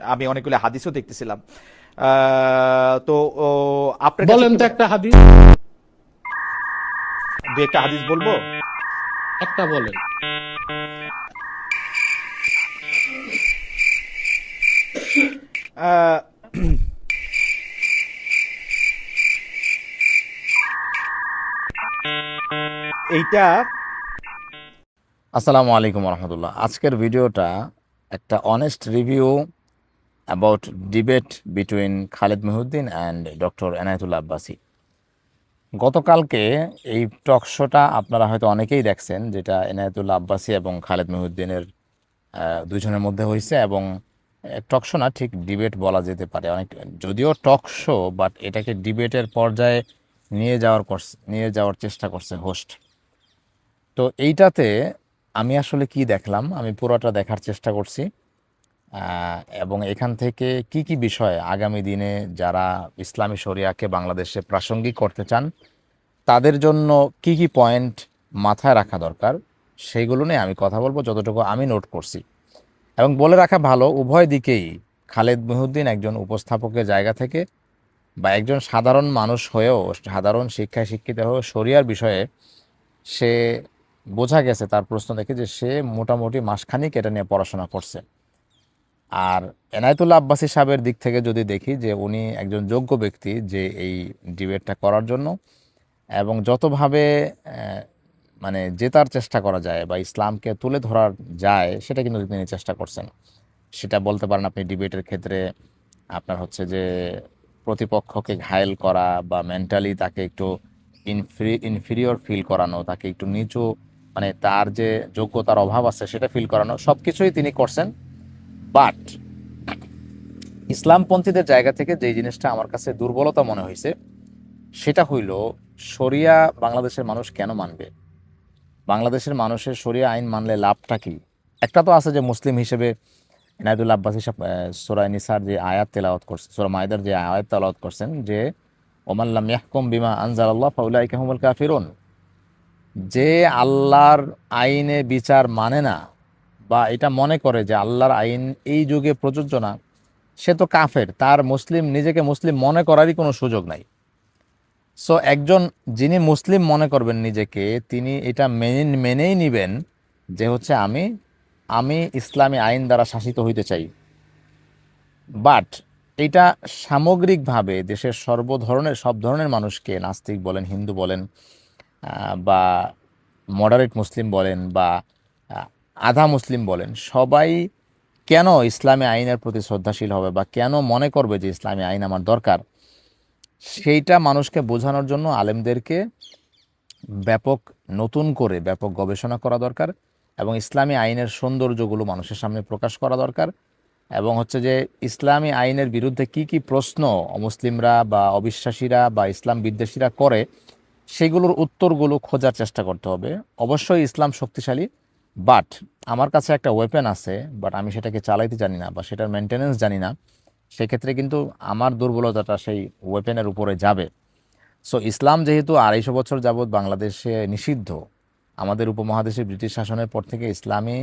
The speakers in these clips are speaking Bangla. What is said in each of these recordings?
আমি অনেকগুলো হাদিসও দেখতেছিলাম। তো আপনার কাছে বলেন কি তো মনে, একটা হাদিস। দু একটা হাদিস বলবো। একটা বলেন। আহ, এইটা, আসসালামু আলাইকুম রহমতুল্লাহ। আজকের ভিডিওটা একটা honest review about debate between Khaled Mohiuddin and doctor Enayetullah Abbasi. গতকালকে এই টক শোটা আপনারা হয়তো অনেকেই দেখছেন, যেটা এনায়েতুল্লাহ আব্বাসী এবং খালেদ মহিউদ্দিনের দুইজনের মধ্যে হয়েছে। এবং টক শো না, ঠিক ডিবেট বলা যেতে পারে। অনেক, যদিও টক শো, বাট এটাকে ডিবেটের পর্যায়ে নিয়ে যাওয়ার চেষ্টা করছে হোস্ট। তো এইটাতে আমি আসলে কি দেখলাম, আমি পুরোটা দেখার চেষ্টা করছি। এবং এখান থেকে কি কি বিষয় আগামী দিনে যারা ইসলামী শরিয়াকে বাংলাদেশে প্রাসঙ্গিক করতে চান তাদের জন্য কি কি পয়েন্ট মাথায় রাখা দরকার, সেইগুলো নিয়ে আমি কথা বলবো যতটুকু আমি নোট করছি। এবং বলে রাখা ভালো, উভয় দিকেই খালেদ মহিউদ্দিন একজন উপস্থাপকের জায়গা থেকে বা একজন সাধারণ মানুষ হয়েও, সাধারণ শিক্ষায় শিক্ষিত হয়েও শরিয়ার বিষয়ে সে, বোঝা গেছে তার প্রশ্ন দেখে যে সে মোটামুটি মাসখানিক এটা নিয়ে পড়াশোনা করছে। আর এনায়েতুল্লাহ আব্বাসী সাহেবের দিক থেকে যদি দেখি, যে উনি একজন যোগ্য ব্যক্তি যে এই ডিবেটটা করার জন্য, এবং যতভাবে মানে জেতার চেষ্টা করা যায় বা ইসলামকে তুলে ধরার যায় সেটা কিন্তু তিনি চেষ্টা করছেন। সেটা বলতে পারেন আপনি ডিবেটের ক্ষেত্রে আপনার হচ্ছে যে প্রতিপক্ষকে ঘায়েল করা বা মেন্টালি তাকে একটু ইনফিরিয়র ফিল করানো, তাকে একটু নিচু, মানে তার যে যোগ্যতার অভাব আছে সেটা ফিল করানো, সব কিছুই তিনি করছেন। বাট ইসলামপন্থীদের জায়গা থেকে যে জিনিসটা আমার কাছে দুর্বলতা মনে হয়েছে সেটা হইল, শরিয়া বাংলাদেশের মানুষ কেন মানবে? বাংলাদেশের মানুষের শরিয়া আইন মানলে লাভটা কি? একটা তো আছে যে মুসলিম হিসেবে এনায়েতুল্লাহ আব্বাসী সাহেব সূরা নিসার যে আয়াত তেলাওয়াত করছেন, সূরা মাইদার যে আয়াত তেলাওয়াত করছেন, যে ওমান লাম ইয়াহকুম বিমা আনজালাল্লাহ ফাউলাইকা হুমুল কাফিরুন, যে আল্লাহর আইনে বিচার মানে না বা এটা মনে করে যে আল্লাহর আইন এই যুগে প্রযোজ্য না, সে তো কাফের, তার মুসলিম, নিজেকে মুসলিম মনে করারই কোনো সুযোগ নাই। সো একজন যিনি মুসলিম মনে করবেন নিজেকে, তিনি এটা মেনেই নিবেন যে হচ্ছে আমি আমি ইসলামী আইন দ্বারা শাসিত হইতে চাই। বাট এটা সামগ্রিকভাবে দেশের সব ধরনের মানুষকে, নাস্তিক বলেন, হিন্দু বলেন, বা মডারেট মুসলিম বলেন, বা আহ, আধা মুসলিম বলেন, সবাই কেন ইসলামী আইনের প্রতি শ্রদ্ধাশীল হবে বা কেন মনে করবে যে ইসলামী আইন আমার দরকার, সেইটা মানুষকে বোঝানোর জন্য আলেমদেরকে ব্যাপক, নতুন করে ব্যাপক গবেষণা করা দরকার। এবং ইসলামী আইনের সৌন্দর্যগুলো মানুষের সামনে প্রকাশ করা দরকার। এবং হচ্ছে যে ইসলামী আইনের বিরুদ্ধে কি কি প্রশ্ন অমুসলিমরা বা অবিশ্বাসীরা বা ইসলাম বিদ্বেষীরা করে, সেগুলোর উত্তরগুলো খোঁজার চেষ্টা করতে হবে। অবশ্যই ইসলাম শক্তিশালী, বাট আমার কাছে একটা ওয়েপেন আছে, বাট আমি সেটাকে চালাইতে জানি না বা সেটার মেনটেনেন্স জানি না, সেক্ষেত্রে কিন্তু আমার দুর্বলতাটা সেই ওয়েপেনের উপরে যাবে। সো ইসলাম যেহেতু 250 বছর যাবৎ বাংলাদেশে নিষিদ্ধ, আমাদের উপমহাদেশে ব্রিটিশ শাসনের পর থেকে ইসলামী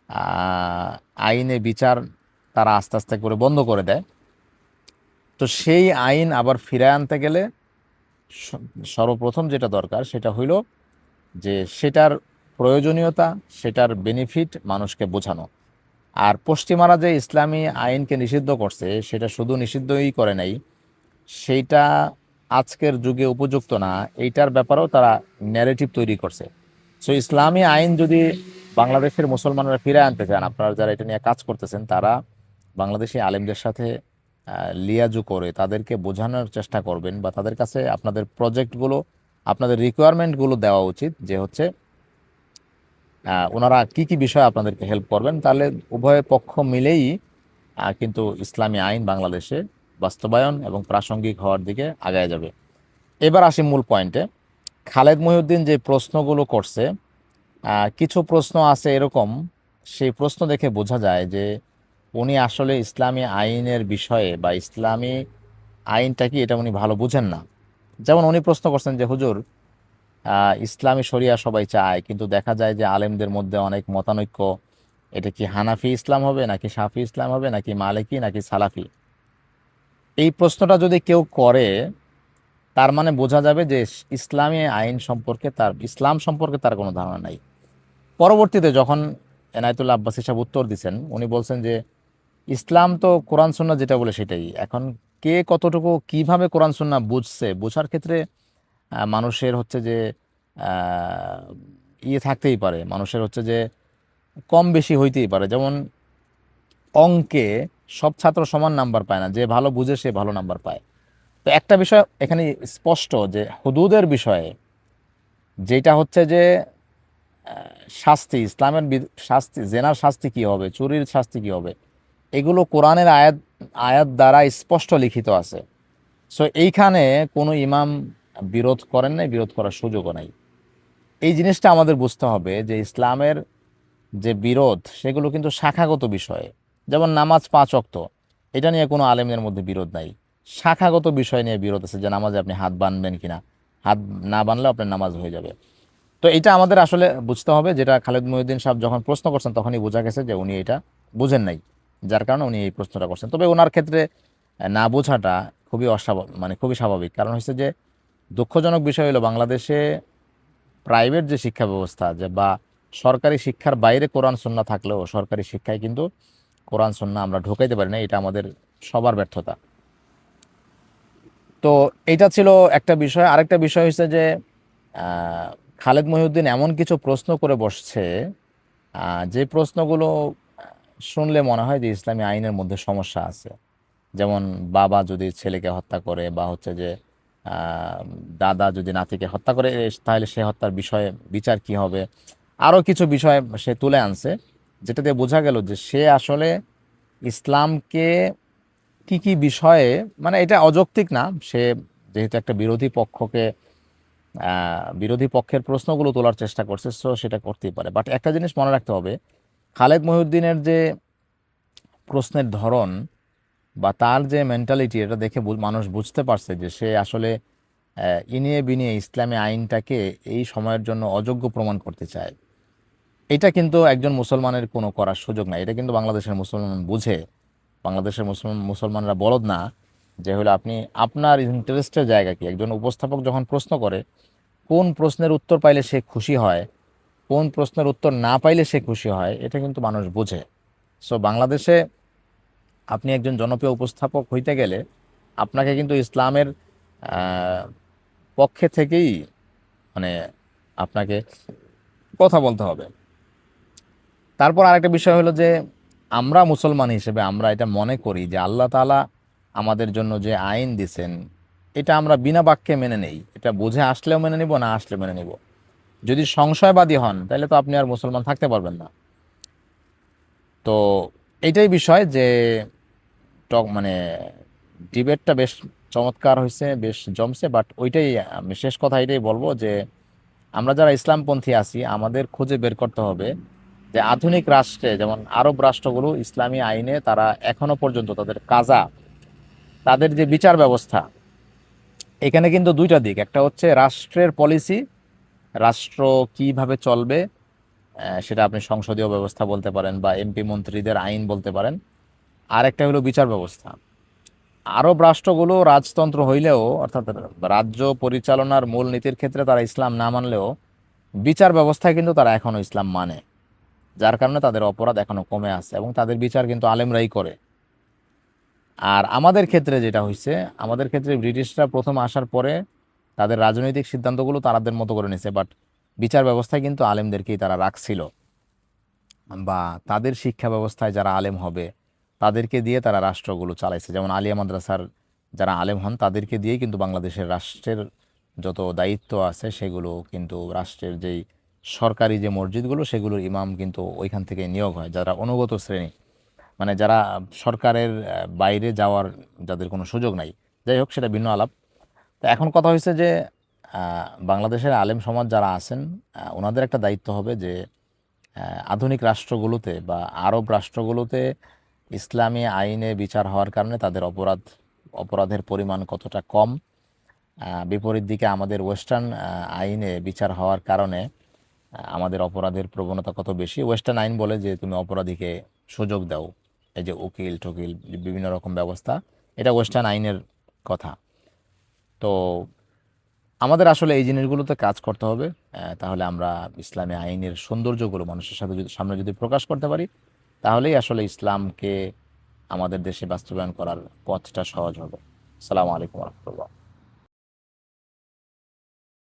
আহ, আইনে বিচার তারা আস্তে আস্তে করে বন্ধ করে দেয়। তো সেই আইন আবার ফিরায় আনতে গেলে স- সর্বপ্রথম যেটা দরকার সেটা হইল যে সেটার প্রয়োজনীয়তা, সেটার বেনিফিট মানুষকে বোঝানো। আর পশ্চিমারা যে ইসলামী আইনকে নিষিদ্ধ করছে, সেটা শুধু নিষিদ্ধই করে নাই, সেইটা আজকের যুগে উপযুক্ত না, এইটার ব্যাপারেও তারা ন্যারেটিভ তৈরি করছে। সো ইসলামী আইন যদি বাংলাদেশের মুসলমানরা ফিরে আনতে চান, আপনারা যারা এটা নিয়ে কাজ করতেছেন, তারা বাংলাদেশি আলেমদের সাথে লিয়াজু করে তাদেরকে বোঝানোর চেষ্টা করবেন, বা তাদের কাছে আপনাদের প্রজেক্টগুলো, আপনাদের রিকোয়ারমেন্টগুলো দেওয়া উচিত, যে হচ্ছে ওনারা কি কি বিষয়ে আপনাদেরকে হেল্প করবেন। তাহলে উভয় পক্ষ মিলেই কিন্তু ইসলামী আইন বাংলাদেশে বাস্তবায়ন এবং প্রাসঙ্গিক হওয়ার দিকে আগায় যাবে। এবার আসি মূল পয়েন্টে। খালেদ মহিউদ্দিন যে প্রশ্নগুলো করছে, কিছু প্রশ্ন আছে এরকম, সেই প্রশ্ন দেখে বোঝা যায় যে উনি আসলে ইসলামী আইনের বিষয়ে বা ইসলামী আইনটা কি এটা উনি ভালো বুঝেন না। যেমন উনি প্রশ্ন করছেন যে হুজুর, ইসলামী শরিয়া সবাই চায়, কিন্তু দেখা যায় যে আলেমদের মধ্যে অনেক মতানৈক্য এটা কি হানাফি ইসলাম হবে নাকি শাফি ইসলাম হবে নাকি মালিকি নাকি সালাফি? এই প্রশ্নটা যদি কেউ করে, তার মানে বোঝা যাবে যে ইসলামী আইন সম্পর্কে ইসলাম সম্পর্কে তার কোনো ধারণা নাই। পরবর্তীতে যখন এনায়েতুল্লাহ আব্বাসী সাহেব উত্তর দিচ্ছেন, উনি বলছেন যে ইসলাম তো কোরআন সুন্নাহ যেটা বলে সেটাই। এখন কে কতটুকু কিভাবে কোরআন সুন্নাহ বুঝছে, বোঝার ক্ষেত্রে মানুষের হচ্ছে যে আহ, ইয়ে থাকতেই পারে, মানুষের হচ্ছে যে কম বেশি হইতেই পারে। যেমন অঙ্কে সব ছাত্র সমান নাম্বার পায় না, যে ভালো বুঝে সে ভালো নাম্বার পায়। তো একটা বিষয় এখানে স্পষ্ট যে হুদুদের বিষয়ে, যেটা হচ্ছে যে শাস্তি, ইসলামের শাস্তি, জেনার শাস্তি কি হবে, চুরির শাস্তি কি হবে, এগুলো কোরআনের আয়াত আয়াত দ্বারা স্পষ্ট লিখিত আছে। সো এইখানে কোনো ইমাম বিরোধ করেন নাই, বিরোধ করার সুযোগও নাই। এই জিনিসটা আমাদের বুঝতে হবে যে ইসলামের যে বিরোধ সেগুলো কিন্তু শাখাগত বিষয়ে। যেমন নামাজ 5 ওয়াক্ত, এটা নিয়ে কোনো আলেমদের মধ্যে বিরোধ নাই। শাখাগত বিষয় নিয়ে বিরোধ আছে যে নামাজে আপনি হাত বাঁধবেন কিনা, হাত না বাঁধলেও আপনার নামাজ হয়ে যাবে। তো এটা আমাদের আসলে বুঝতে হবে, যেটা খালেদ মহিউদ্দিন সাহেব যখন প্রশ্ন করছেন তখনই বোঝা গেছে যে উনি এটা বুঝেন নাই, যার কারণে উনি এই প্রশ্নটা করছেন। তবে ওনার ক্ষেত্রে না বোঝাটা খুবই মানে খুবই স্বাভাবিক। কারণ হচ্ছে যে দুঃখজনক বিষয় হলো বাংলাদেশে প্রাইভেট যে শিক্ষা ব্যবস্থা, যে বা সরকারি শিক্ষার বাইরে কোরআন সুন্নাহ থাকলেও সরকারি শিক্ষায় কিন্তু কোরআন সুন্নাহ আমরা ঢোকাইতে পারি না। এটা আমাদের সবার ব্যর্থতা। তো এইটা ছিল একটা বিষয়। আরেকটা বিষয় হচ্ছে যে আহ, খালেদ মহিউদ্দিন এমন কিছু প্রশ্ন করে বসছে, যে প্রশ্নগুলো শুনলে মনে হয় যে ইসলামী আইনের মধ্যে সমস্যা আছে। যেমন বাবা যদি ছেলেকে হত্যা করে, বা হচ্ছে যে আহ, দাদা যদি নাতিকে হত্যা করে, তাহলে সে হত্যার বিষয়ে বিচার কি হবে। আরও কিছু বিষয় সে তুলে আনছে, যেটা দিয়ে বোঝা গেল যে সে আসলে ইসলামকে কি কি বিষয়ে, মানে এটা অযৌক্তিক না, সে যেহেতু একটা বিরোধী পক্ষের প্রশ্নগুলো তোলার চেষ্টা করছে, সো সেটা করতেই পারে। বাট একটা জিনিস মনে রাখতে হবে, খালেদ মহিউদ্দিনের যে প্রশ্নের ধরন বা তার যে মেন্টালিটি, এটা দেখে মানুষ বুঝতে পারছে যে সে আসলে ইনিয়ে বিনিয়ে ইসলামী আইনটাকে এই সময়ের জন্য অযোগ্য প্রমাণ করতে চায়। এটা কিন্তু একজন মুসলমানের কোনো করার সুযোগ নাই। এটা কিন্তু বাংলাদেশের মুসলমান বুঝে। বাংলাদেশের মুসলমানরা বলদ না যে হলো আপনি আপনার ইন্টারেস্টের জায়গা কি। একজন উপস্থাপক যখন প্রশ্ন করে, কোন প্রশ্নের উত্তর পাইলে সে খুশি হয়, কোন প্রশ্নের উত্তর না পাইলে সে খুশি হয়, এটা কিন্তু মানুষ বোঝে। সো বাংলাদেশে আপনি একজন জনপ্রিয় উপস্থাপক হইতে গেলে আপনাকে কিন্তু ইসলামের আহ, পক্ষে থেকেই, মানে আপনাকে কথা বলতে হবে। তারপর আরেকটা বিষয় হলো যে আমরা মুসলমান হিসেবে আমরা এটা মনে করি যে আল্লাহ তাআলা আমাদের জন্য যে আইন দিছেন, এটা আমরা বিনা বাক্যে মেনে নেই। এটা বুঝে আসলেও মেনে নিব, না আসলে মেনে নিব। যদি সংশয়বাদী হন তাহলে তো আপনি আর মুসলমান থাকতে পারবেন না। তো এইটাই বিষয় যে মানে ডিবেটটা বেশ চমৎকার হয়েছে, বেশ জমছে। বাট ওইটাই আমি শেষ কথা এটাই বলবো যে আমরা যারা ইসলামপন্থী আছি আমাদের খুঁজে বের করতে হবে যে আধুনিক রাষ্ট্রে, যেমন আরব রাষ্ট্রগুলো ইসলামী আইনে তারা এখনো পর্যন্ত তাদের কাজা, তাদের যে বিচার ব্যবস্থা, এখানে কিন্তু দুইটা দিক। একটা হচ্ছে রাষ্ট্রের পলিসি, রাষ্ট্র কিভাবে চলবে, সেটা আপনি সংসদীয় ব্যবস্থা বলতে পারেন বা এমপি মন্ত্রীদের আইন বলতে পারেন। আর একটা হলো বিচার ব্যবস্থা। আরব রাষ্ট্রগুলো রাজতন্ত্র হইলেও, অর্থাৎ রাজ্য পরিচালনার মূল নীতির ক্ষেত্রে তারা ইসলাম না মানলেও বিচার ব্যবস্থায় কিন্তু তারা এখনো ইসলাম মানে, যার কারণে তাদের অপরাধ এখনো কমে আসছে এবং তাদের বিচার কিন্তু আলেমরাই করে। আর আমাদের ক্ষেত্রে যেটা হয়েছে, আমাদের ক্ষেত্রে ব্রিটিশরা প্রথম আসার পরে তাদের রাজনৈতিক সিদ্ধান্তগুলো তাদের মতো করে নিছে, বাট বিচার ব্যবস্থায় কিন্তু আলেমদেরকেই তারা রাখছিল, বা তাদের শিক্ষা ব্যবস্থায় যারা আলেম হবে তাদেরকে দিয়ে তারা রাষ্ট্রগুলো চালাইছে। যেমন আলিয়া মাদ্রাসার যারা আলেম হন তাদেরকে দিয়েই কিন্তু বাংলাদেশের রাষ্ট্রের যত দায়িত্ব আছে সেগুলো কিন্তু, রাষ্ট্রের যেই সরকারি যে মসজিদগুলো সেগুলোর ইমাম কিন্তু ওইখান থেকে নিয়োগ হয়, যারা অনুগত শ্রেণী, মানে যারা সরকারের বাইরে যাওয়ার, যাদের কোনো সুযোগ নাই। যাই হোক, সেটা ভিন্ন আলাপ। তো এখন কথা হয়েছে যে বাংলাদেশের আলেম সমাজ যারা আছেন, ওনাদের একটা দায়িত্ব হবে যে আধুনিক রাষ্ট্রগুলোতে বা আরব রাষ্ট্রগুলোতে ইসলামী আইনে বিচার হওয়ার কারণে তাদের অপরাধের পরিমাণ কতটা কম। বিপরীত দিকে আমাদের ওয়েস্টার্ন আইনে বিচার হওয়ার কারণে আমাদের অপরাধের প্রবণতা কত বেশি। ওয়েস্টার্ন আইন বলে যে তুমি অপরাধীকে সুযোগ দাও, এই যে উকিল টকিল বিভিন্ন রকম ব্যবস্থা, এটা ওয়েস্টার্ন আইনের কথা। তো আমাদের আসলে এই জিনিসগুলোতে কাজ করতে হবে। তাহলে আমরা ইসলামী আইনের সৌন্দর্যগুলো মানুষের সাথে সামনে যদি প্রকাশ করতে পারি, তাহলেই আসলে ইসলামকে আমাদের দেশে বাস্তবায়ন করার পথটা সহজ হবে। আসসালামু আলাইকুম রহমতুল্লাহ।